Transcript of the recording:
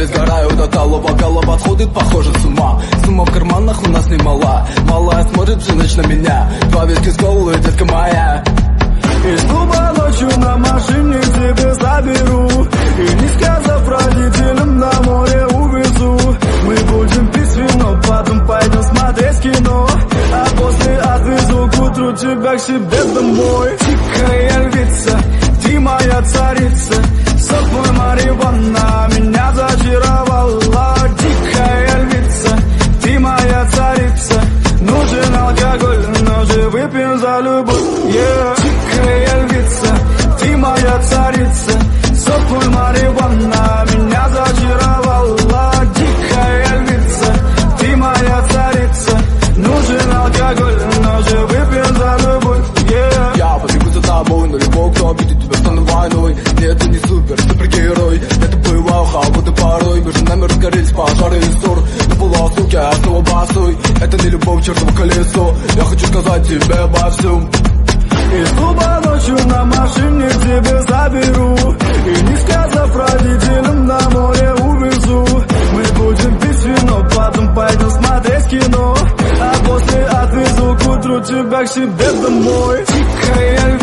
сгораю до талого, голова сходит, похоже, с ума. Сумма в карманах у нас немала. Малая смотрит всю ночь на меня. Два виски с колой, детка моя. Из клуба ночью на машине тебя заберу, и не сказав родителям, на море увезу. Мы будем пить вино, потом пойдем смотреть кино, а после отвезу к утру тебя к себе домой. Тихая львица, ты моя царица, сок мой марихуана меня зачаровала. Тихая львица, ты моя царица, нужен алкоголь, но же выпьем за любовь, yeah. Тихая львица, ты моя царица, сок мой марихуана меня зачаровала. Тихая львица, ты моя царица, нужен алкоголь, но же выпьем за любовь, yeah. Я побегу за тобой, но любой, кто обидит тебя, станет войной. Нет, ты не супергерой, это бывало холодно порой. Между нами разгорелись пожары и ссор. На полуосуке я снова босой. Это не любовь, чертово колесо. Я хочу сказать тебе обо всем. Из клуба ночью на машине тебя заберу, и не сказав родителям, на море увезу. Мы будем пить вино, потом пойдем смотреть кино, а после отвезу к утру тебя к себе домой. Тихая